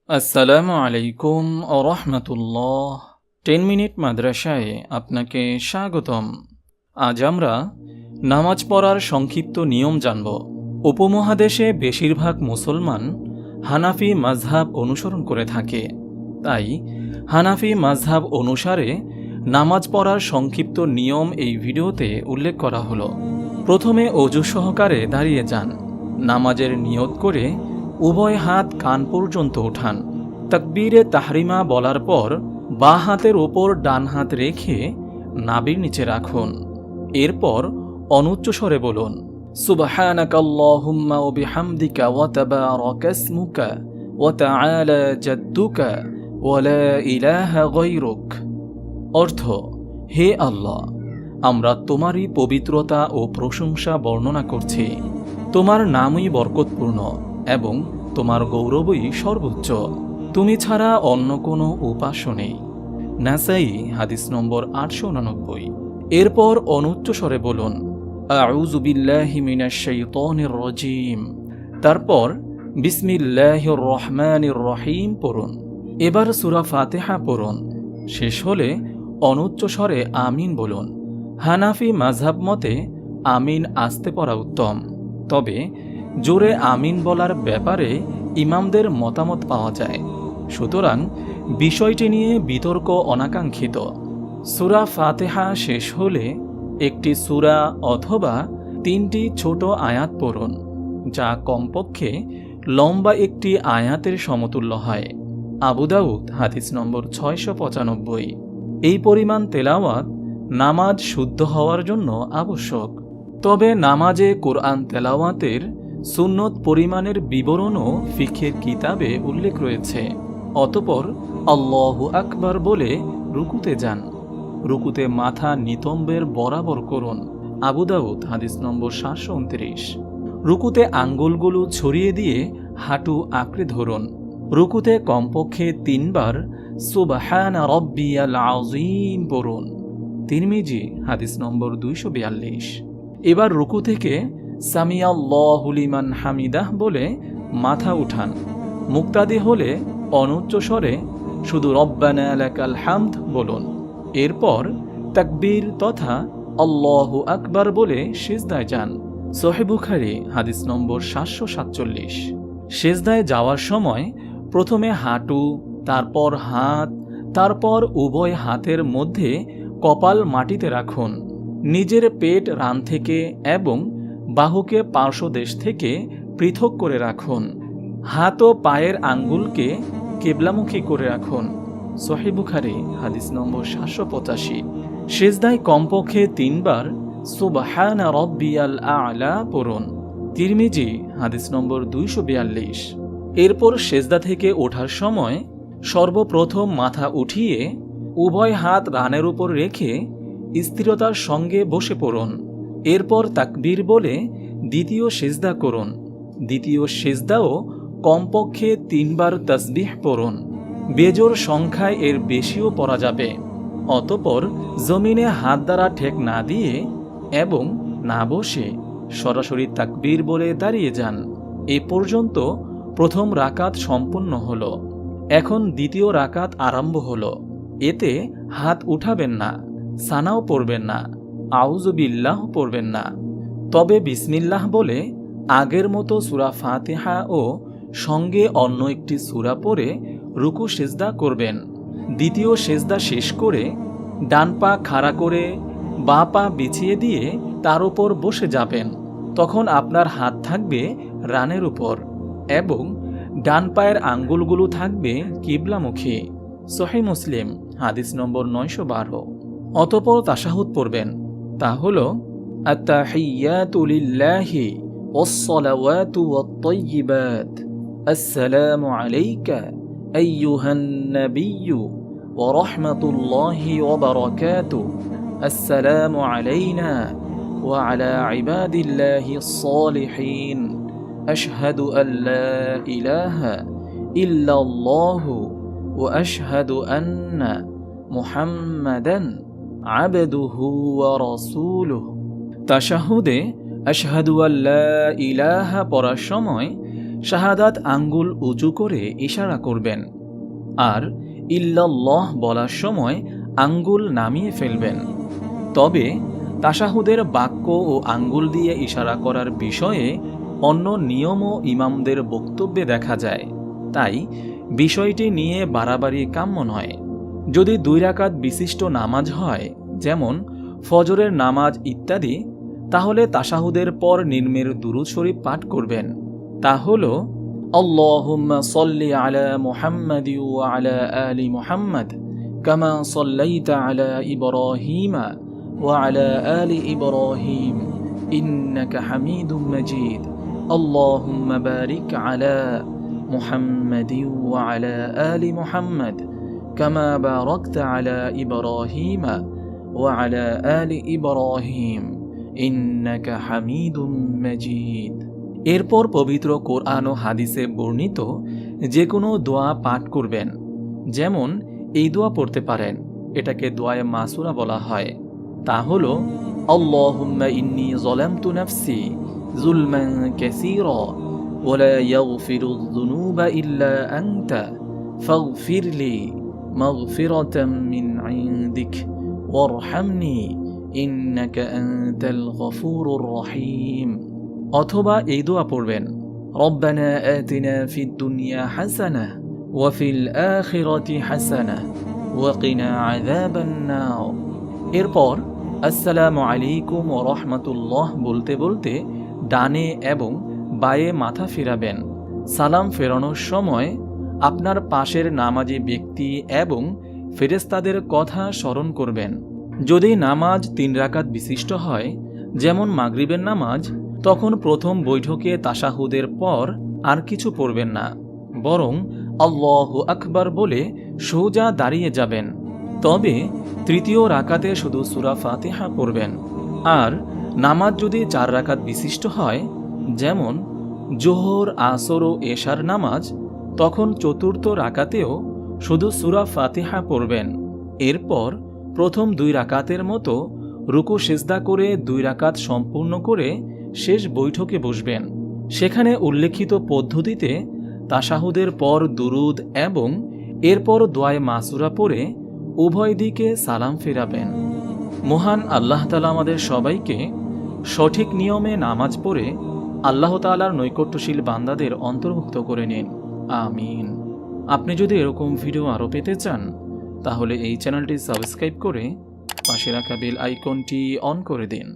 আসসালামু আলাইকুম রহমতুল্লাহ। 10 মিনিট মাদ্রাসায় আপনাকে স্বাগতম। আজ আমরা নামাজ পড়ার সংক্ষিপ্ত নিয়ম জানব। উপমহাদেশে বেশিরভাগ মুসলমান হানাফি মাযহাব অনুসরণ করে থাকে, তাই হানাফি মাযহাব অনুসারে নামাজ পড়ার সংক্ষিপ্ত নিয়ম এই ভিডিওতে উল্লেখ করা হলো। প্রথমে অজু সহকারে দাঁড়িয়ে যান। নামাজের নিয়ত করে উভয় হাত কান পর্যন্ত ওঠান। তাকবীরে তাহরিমা বলার পর বাঁ হাতের ওপর ডান হাত রেখে নাভির নিচে রাখুন। এরপর অনুচ্চ স্বরে বলুন, সুবহানাকাল্লাহুম্মা ওয়া বিহামদিকা ওয়া তাবারাকা ইসমুকা ওয়া তাআলা জাদ্দুকা ওয়া লা ইলাহা গায়রুক। অর্থ, হে আল্লাহ, আমরা তোমারই পবিত্রতা ও প্রশংসা বর্ণনা করছি। তোমার নামই বরকতপূর্ণ এবং তোমার গৌরবই সর্বোচ্চ। তুমি ছাড়া অন্য কোনো উপাস্য নেই। নাসাই হাদিস নম্বর 889। এরপর অনুচ্চ স্বরে বলুন, আউযু বিল্লাহি মিনাশ শাইতানির রাজীম। তারপর বিসমিল্লাহির রহমানির রহিম পড়ুন। এবার সূরা ফাতিহা পড়ুন। শেষ হলে অনুচ্চ স্বরে আমিন বলুন। হানাফি মাযহাব মতে আমিন আস্তে পড়া উত্তম, তবে জোরে আমিন বলার ব্যাপারে ইমামদের মতামত পাওয়া যায়, সুতরাং বিষয়টি নিয়ে বিতর্ক অনাকাঙ্ক্ষিত। সূরা ফাতিহা শেষ হলে একটি সূরা অথবা 3টি ছোট আয়াত পড়ুন, যা কমপক্ষে লম্বা একটি আয়াতের সমতুল্য হয়। আবু দাউদ হাদিস নম্বর 695। এই পরিমাণ তেলাওয়াত নামাজ শুদ্ধ হওয়ার জন্য আবশ্যক। তবে নামাজে কোরআন তেলাওয়াতের সুন্নত পরিমাণের বিবরণও ফিকহের কিতাবে উল্লেখ রয়েছে। অতঃপর আল্লাহু আকবার বলে রুকুতে যান। রুকুতে মাথা নিতম্বের বরাবর করুন। আবু দাউদ হাদিস নম্বর 729। রুকুতে আঙ্গুলগুলো ছড়িয়ে দিয়ে হাঁটু আঁকড়ে ধরুন। রুকুতে কমপক্ষে 3 বার সুবহানা রাব্বিয়াল আযীম পড়ুন। তিরমিজি হাদিস নম্বর 242। এবার রুকু থেকে সামিআল্লাহু লিমান হামিদাহ বলে মাথা উঠান। মুক্তাদি হলে অনুচ্চ স্বরে শুধু রব্বানা লাকাল হামদ বলুন। এরপর তাকবীর তথা আল্লাহু আকবার বলে সিজদায় যান। সহিহ বুখারী হাদিস নম্বর 747। সিজদায় যাওয়ার সময় প্রথমে হাঁটু, তারপর হাত, তারপর উভয় হাতের মধ্যে কপাল মাটিতে রাখুন। নিজের পেট রান থেকে এবং বাহুকে পার্শ্বদেশ থেকে পৃথক করে রাখুন। হাত ও পায়ের আঙ্গুলকে কিবলামুখী করে রাখুন। সহিহ বুখারী হাদিস নম্বর 785। সিজদায় কমপক্ষে 3 বার সুবহানা রাব্বিয়াল আ'লা পড়ুন। তিরমিজি হাদিস নম্বর 242। এরপর সিজদা থেকে ওঠার সময় সর্বপ্রথম মাথা উঠিয়ে উভয় হাত রানের উপর রেখে স্থিরতার সঙ্গে বসে পড়ুন। এরপর তাকবীর বলে দ্বিতীয় সিজদা করুন। দ্বিতীয় সিজদাও কমপক্ষে 3 বার তাসবিহ পড়ুন। বেজোড় সংখ্যায় এর বেশিও পড়া যাবে। অতঃপর জমিনে হাত দ্বারা ঠেক না দিয়ে এবং না বসে সরাসরি তাকবীর বলে দাঁড়িয়ে যান। এ পর্যন্ত প্রথম রাকাত সম্পূর্ণ হলো। এখন দ্বিতীয় রাকাত আরম্ভ হলো। এতে হাত উঠাবেন না, সানাও পড়বেন না, আউযু বিল্লাহ পড়বেন না। তবে বিসমিল্লাহ বলে আগের মতো সূরা ফাতিহা ও সঙ্গে অন্য একটি সূরা পড়ে রুকু সিজদা করবেন। দ্বিতীয় সিজদা শেষ করে ডান পা খাড়া করে বাঁ পা বিছিয়ে দিয়ে তার উপর বসে যাবেন। তখন আপনার হাত থাকবে রানের উপর এবং ডান পায়ের আঙ্গুলগুলো থাকবে কিবলামুখী। সহিহ মুসলিম হাদিস নম্বর 912। অতঃপর তাশাহুদ পড়বেন। তা হল আত-তাহিয়াতু লিল্লাহি ওয়াস-সালাওয়াতু ওয়াত-তাইয়্যিবাত। আসসালামু আলাইকা আইয়ুহান নাবিয়্যু ওয়া রাহমাতুল্লাহি ওয়া বারাকাতুহু। আসসালামু আলাইনা ওয়া আলা ইবাদিল্লাহিস সালিহিন। আশহাদু আল্লা ইলাহা ইল্লাল্লাহু ওয়া আশহাদু আন্না মুহাম্মাদান আবদুহু ওয়া রাসূলুহু। তাশাহুদে আশহাদু আল্লা ইলাহা পড়ার সময় শাহাদাত আঙ্গুল উঁচু করে ইশারা করবেন আর ইল্লাল্লাহ বলার সময় আঙ্গুল নামিয়ে ফেলবেন। তবে তাশাহুদের বাক্য ও আঙ্গুল দিয়ে ইশারা করার বিষয়ে অন্য নিয়মও ইমামদের বক্তব্যে দেখা যায়, তাই বিষয়টি নিয়ে বাড়াবাড়ি কাম্য নয়। যদি 2 রাকাত বিশিষ্ট নামাজ হয়, যেমন ফজরের নামাজ ইত্যাদি, তাহলে তাশাহুদের পর নিম্নের দুরূদ শরীফ পাঠ করবেন। তা হল আল্লাহুম্মা সাল্লি আলা মুহাম্মাদি ওয়া আলা আলি মুহাম্মাদ কামা সাল্লাইতা আলা ইব্রাহিমা ওয়া আলা আলি ইব্রাহিম ইন্নাকা হামিদুম মাজিদ আল্লাহুম্মা বারিক আলা মুহাম্মাদি ওয়া আলা আলি মুহাম্মাদ কামা বারাকতা আলা ইব্রাহিমা ওয়া আলা আলি ইব্রাহিম ইন্নাকা হামিদুম মাজিদ। এরপর পবিত্র কোরআন ও হাদিসে বর্ণিত যে কোনো দোয়া পাঠ করবেন। যেমন এই দোয়া পড়তে পারেন, এটাকে দোয়ায়ে মাসুরা বলা হয়। তা হল আল্লাহুম্মা ইন্নী যালামতু নাফসি যুলমান কাসীরা ওয়া লা ইয়াগফিরুয যুনুবা ইল্লা আনতা ফাগফিরলি মাগফিরাতাম মিন ইনদিক ওয়ারহামনি ইন্নাকা আনতাল গফুরুর রহিম। অথবা এই দোয়া পড়বেন, রব্বানা আতিনা ফিদ দুনিয়া হাসানাহ ওয়া ফিল আখিরাতি হাসানাহ ওয়া কিনা আযাবান নার। এরপর আসসালামু আলাইকুম ওয়া রাহমাতুল্লাহ বলতে বলতে ডানে এবং বায়ে মাথা ফেরাবেন। সালাম ফেরানোর সময় আপনার পাশের নামাজি ব্যক্তি এবং ফেরেশতাদের কথা স্মরণ করবেন। যদি নামাজ 3 রাকাত বিশিষ্ট হয়, যেমন মাগরিবের নামাজ, তখন প্রথম বৈঠকে তাশাহুদের পর আর কিছু পড়বেন না, বরং আল্লাহু আকবার বলে সোজা দাঁড়িয়ে যাবেন। তবে তৃতীয় রাকাতে শুধু সূরা ফাতিহা পড়বেন। আর নামাজ যদি 4 রাকাত বিশিষ্ট হয়, যেমন জোহর, আসর ও এশার নামাজ, তখন চতুর্থ রাকাতেও শুধু সূরা ফাতিহা পড়বেন। এরপর প্রথম 2 রাকাতের মতো রুকু সিজদা করে 2 রাকাত সম্পূর্ণ করে শেষ বৈঠকে বসবেন। সেখানে উল্লেখিত পদ্ধতিতে তাশাহুদের পর দুরুদ এবং এরপর দোয়ায়ে মাসুরা পড়ে উভয় দিকে সালাম ফেরাবেন। মহান আল্লাহ তাআলা আমাদের সবাইকে সঠিক নিয়মে নামাজ পড়ে আল্লাহ তাআলার নৈকট্যশীল বান্দাদের অন্তর্ভুক্ত করে নিন, আমিন। আপনি যদি এরকম ভিডিও আরও পেতে চান, তাহলে এই চ্যানেলটি সাবস্ক্রাইব করে পাশে রাখা বেল আইকনটি অন করে দিন।